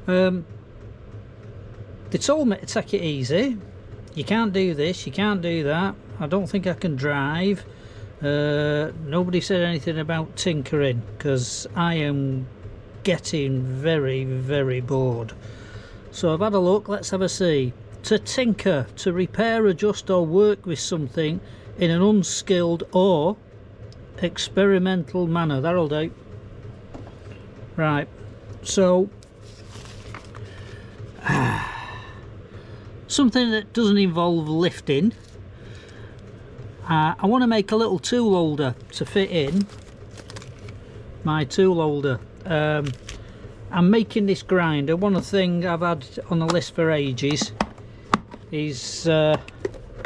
They told me to take it easy. You can't do this, you can't do that. I don't think I can drive. Nobody said anything about tinkering, because I am getting very, very bored. So I've had a look. Let's have a see. To tinker, to repair, adjust or work with something in an unskilled or experimental manner. That'll do. Right, so something that doesn't involve lifting. I want to make a little tool holder to fit in my tool holder. I'm making this grinder. One of the things I've had on the list for ages is to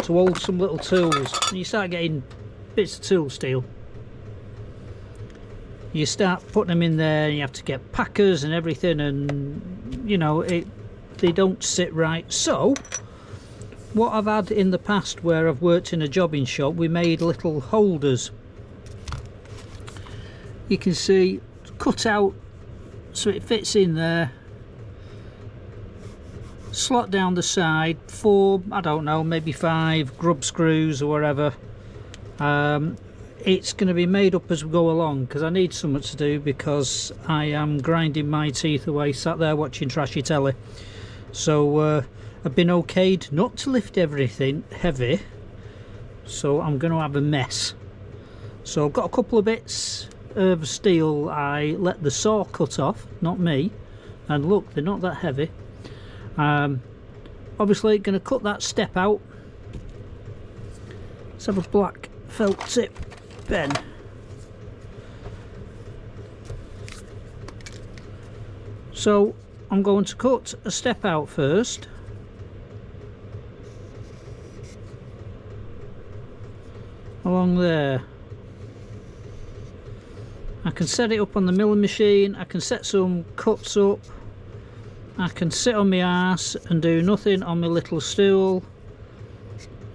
hold some little tools. When you start getting bits of tool steel, you start putting them in there, and you have to get packers and everything, and you know they don't sit right. So what I've had in the past, where I've worked in a jobbing shop, we made little holders. You can see cut out so it fits in there, slot down the side, 4, I don't know, maybe 5 grub screws or whatever. It's going to be made up as we go along, because I need something to do, because I am grinding my teeth away sat there watching trashy telly. So I've been okayed not to lift everything heavy, so I'm going to have a mess. So I've got a couple of bits of steel I let the saw cut off, not me, and look, they're not that heavy. Obviously going to cut that step out. Let's have a black felt tip pen. So I'm going to cut a step out first. Along there. I can set it up on the milling machine, I can set some cuts up, I can sit on my arse and do nothing on my little stool.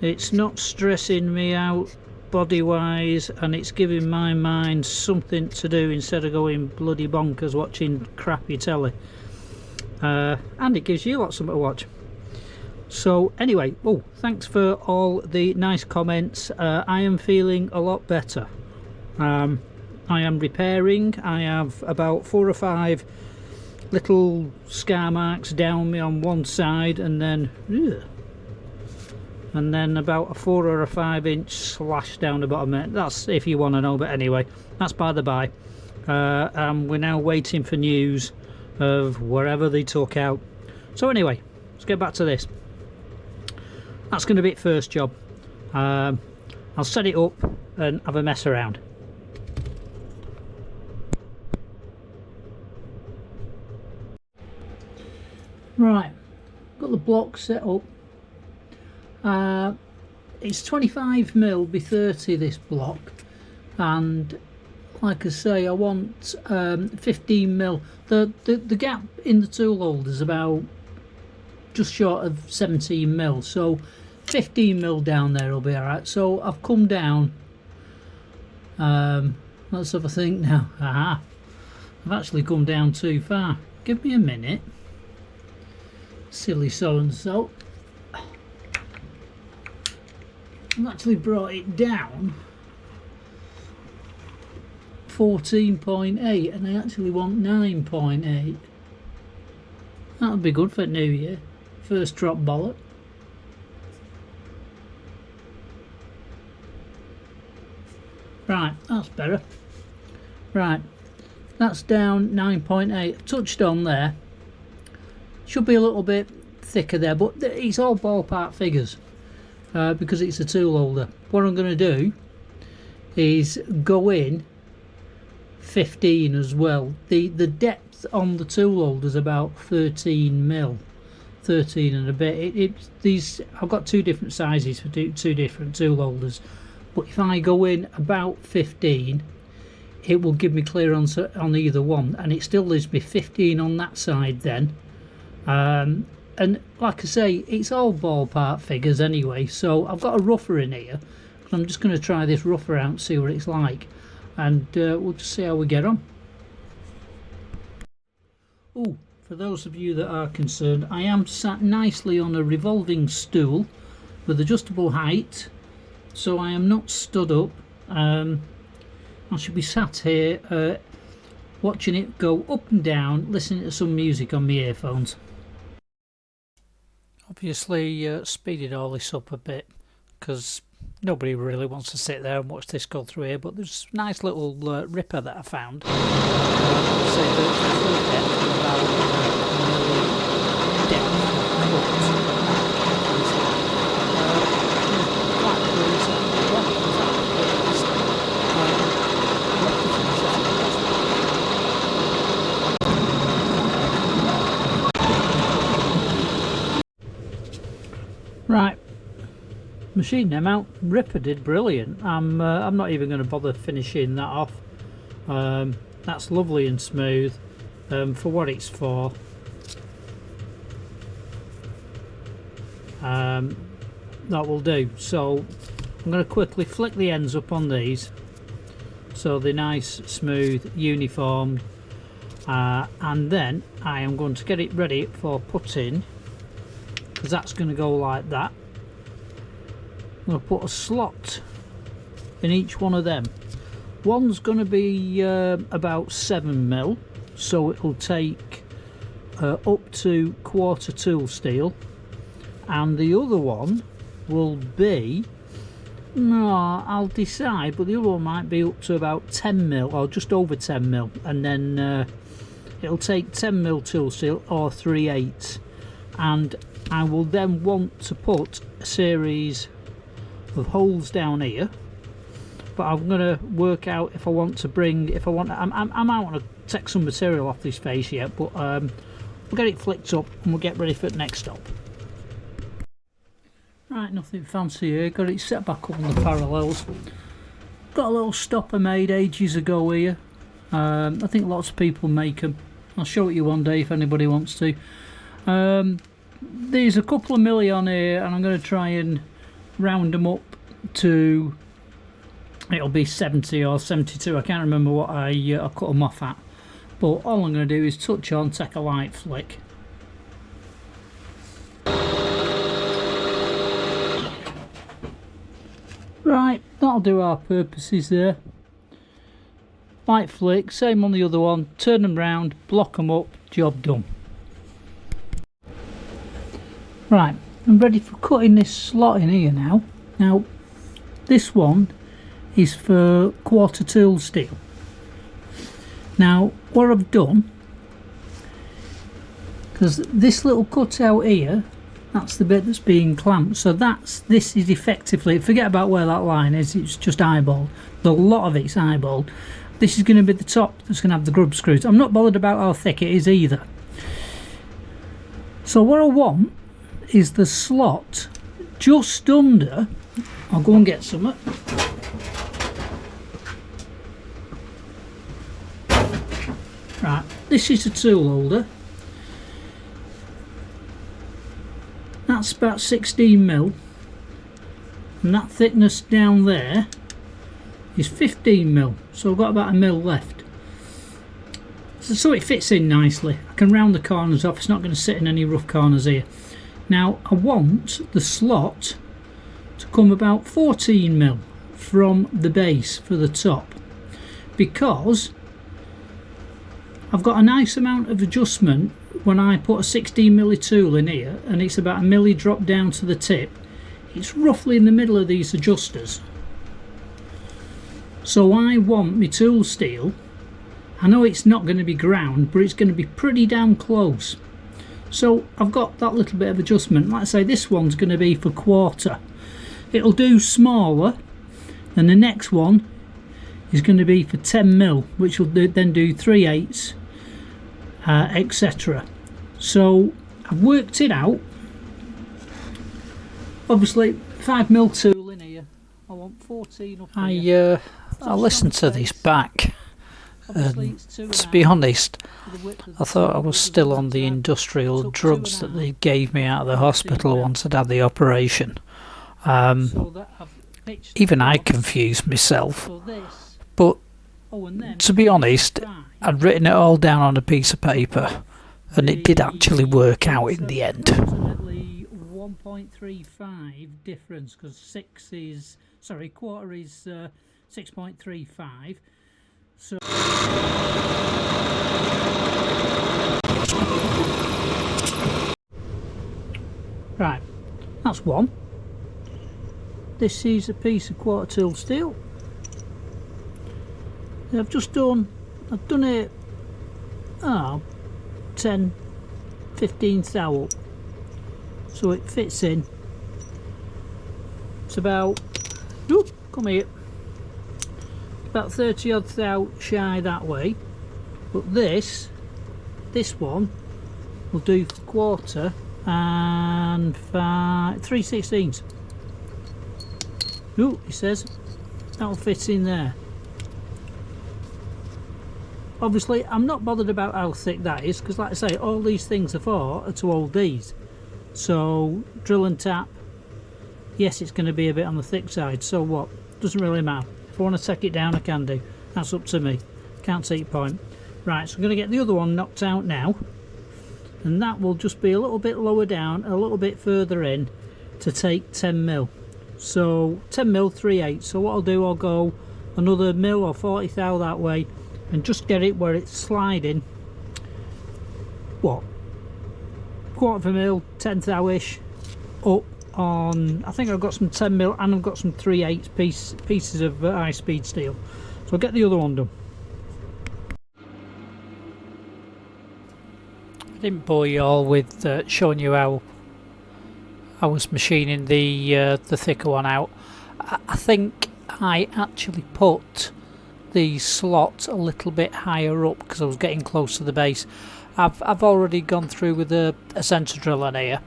It's not stressing me out body wise, and it's giving my mind something to do instead of going bloody bonkers watching crappy telly. And it gives you lots something to watch. So anyway, oh, thanks for all the nice comments. I am feeling a lot better. I am repairing. I have about 4 or 5 little scar marks down me on one side, and then about a 4 or a 5 inch slash down the bottom. That's if you want to know, but anyway, that's by the by. We're now waiting for news of wherever they took out. So anyway, let's get back to this. That's going to be it first job. I'll set it up and have a mess around. Right, got the block set up. It's 25mm by 30 this block, and like I say, I want 15mm. The gap in the tool holder is about just short of 17mm, so 15mm down there will be alright. So I've come down, let's have a think now. Aha, I've actually come down too far. Give me a minute. Silly so and so. I've actually brought it down 14.8, and I actually want 9.8. That'll be good for New Year. First drop bollock. Right, that's better. Right, that's down 9.8. Touched on there. Should be a little bit thicker there, but it's all ballpark figures because it's a tool holder. What I'm going to do is go in 15 as well. The depth on the tool holder is about 13mm, 13 and a bit. These I've got 2 different sizes for 2 different tool holders, but if I go in about 15, it will give me clearance on either one, and it still leaves me 15 on that side then. And like I say, it's all ballpark figures anyway, so I've got a rougher in here. I'm just going to try this rougher out and see what it's like, and we'll just see how we get on. Oh, For those of you that are concerned, I am sat nicely on a revolving stool with adjustable height, so I am not stood up. I should be sat here watching it go up and down, listening to some music on my earphones. Obviously speeded all this up a bit because nobody really wants to sit there and watch this go through here, but there's a nice little ripper that I found. Say that it's a full depth of about right, machine them out. Ripper did brilliant. I'm not even going to bother finishing that off. That's lovely and smooth for what it's for. That will do. So I'm going to quickly flick the ends up on these so they're nice, smooth, uniformed, and then I am going to get it ready for putting, because that's going to go like that. I'm going to put a slot in each one of them. One's going to be about 7mm, so it'll take up to quarter tool steel, and the other one will be, no, I'll decide, but the other one might be up to about 10mm or just over 10mm, and then it'll take 10mm tool steel or 3/8, and I will then want to put a series of holes down here, but I'm going to work out if I want to bring, I might want to take some material off this face yet, but we'll get it flicked up and we'll get ready for the next stop. Right, nothing fancy here, got it set back up on the parallels. Got a little stopper made ages ago here. I think lots of people make them. I'll show it you one day if anybody wants to. There's a couple of milli on here, and I'm going to try and round them up to, it'll be 70 or 72, I can't remember what I cut them off at, but all I'm going to do is touch on, take a light flick. Right, that'll do our purposes there. Light flick, same on the other one, turn them round, block them up, job done. Right, I'm ready for cutting this slot in here now. Now, this one is for quarter tool steel. Now, what I've done, because this little cutout here, that's the bit that's being clamped, so this is effectively, forget about where that line is, it's just eyeballed. A lot of it's eyeballed. This is going to be the top that's going to have the grub screws. I'm not bothered about how thick it is either. So what I want is the slot just under, I'll go and get some. Right, this is a tool holder. That's about 16mm, and that thickness down there is 15mm, so I've got about 1mm left. So it fits in nicely. I can round the corners off, it's not going to sit in any rough corners here. Now I want the slot to come about 14mm from the base for the top, because I've got a nice amount of adjustment when I put a 16mm tool in here, and it's about 1mm drop down to the tip. It's roughly in the middle of these adjusters. So I want my tool steel, I know it's not going to be ground, but it's going to be pretty damn close. So I've got that little bit of adjustment. Like I say, this one's going to be for quarter. It'll do smaller, and the next one is going to be for 10mm, which will then do 3/8, etc. So I've worked it out. Obviously 5mm tool in here, I want 14 up here. I listened to this back, and to be honest, I thought I was still on the industrial drugs that they gave me out of the hospital once I'd had the operation. Even I confused myself, but to be honest, I'd written it all down on a piece of paper, and it did actually work out in the end. Approximately 1.35 difference, because quarter is 6.35. So right, that's one. This is a piece of quarter tool steel. I've done it 10-15 thou, so it fits in. It's about, come here, about 30 odd thou shy that way, but this one will do for quarter and 3/16. He says that'll fit in there. Obviously I'm not bothered about how thick that is, because like I say, all these things are to hold these. So drill and tap, yes, it's going to be a bit on the thick side, so what, doesn't really matter. If I want to take it down I can do, that's up to me, can't see your point. Right, so I'm going to get the other one knocked out now, and that will just be a little bit lower down, a little bit further in to take 10mm. So 10mm 3/8. So what I'll do, I'll go another mil or 40 thou that way and just get it where it's sliding, what, quarter of a mil, 10 thou-ish up on, I think I've got some 10mm and I've got some 3/8 pieces of high speed steel. So I'll get the other one done. I didn't bore you all with showing you how I was machining the thicker one out. I think I actually put the slot a little bit higher up because I was getting close to the base. I've already gone through with a centre drill in here,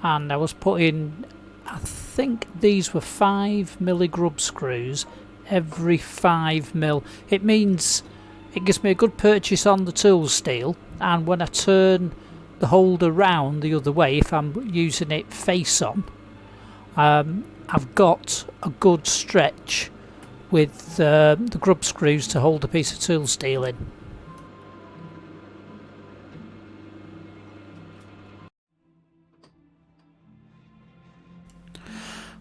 and I was putting, I think these were 5mm grub screws every 5mm. It means it gives me a good purchase on the tool steel, and when I turn the holder round the other way, if I'm using it face on, I've got a good stretch with the grub screws to hold a piece of tool steel in.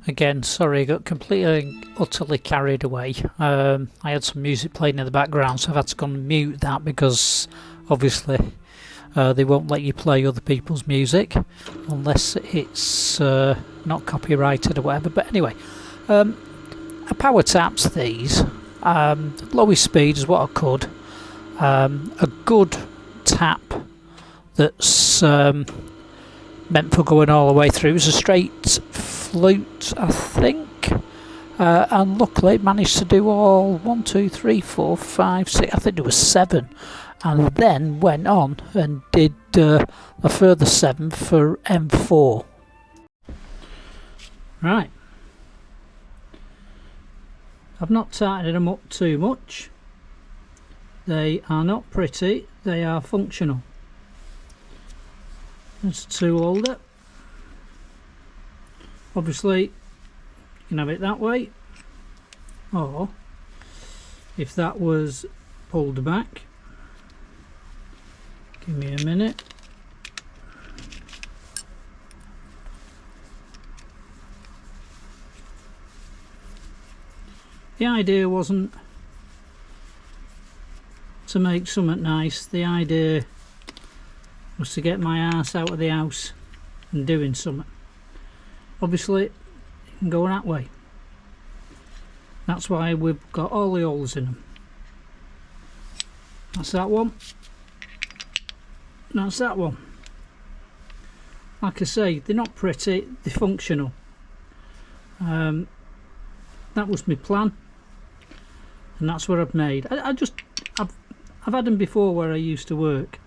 Again, sorry, I got completely utterly carried away. I had some music playing in the background, so I've had to go and mute that, because obviously they won't let you play other people's music unless it's not copyrighted or whatever. But anyway, I power taps these, lowest speed is what I could. A good tap that's meant for going all the way through. It was a straight flute, I think, and luckily it managed to do all 1, 2, 3, 4, 5, 6, I think there was 7, and then went on and did a further 7 for M4. Right, I've not tightened them up too much. They are not pretty, they are functional. There's a tool holder. Obviously you can have it that way, or if that was pulled back, give me a minute. The idea wasn't to make something nice, the idea was to get my arse out of the house and doing something. Obviously it can go that way, that's why we've got all the holes in them. That's that one, that's that one. Like I say, they're not pretty, they're functional. That was my plan, and that's what I've made. I've had them before where I used to work.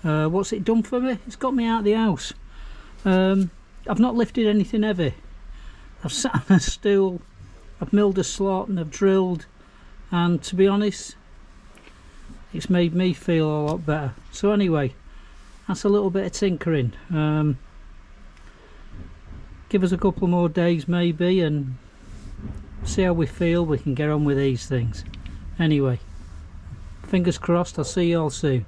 What's it done for me? It's got me out of the house. I've not lifted anything heavy. I've sat on a stool, I've milled a slot and I've drilled, and to be honest, it's made me feel a lot better. So anyway, that's a little bit of tinkering. Give us a couple more days maybe and see how we feel. We can get on with these things. Anyway, fingers crossed, I'll see you all soon.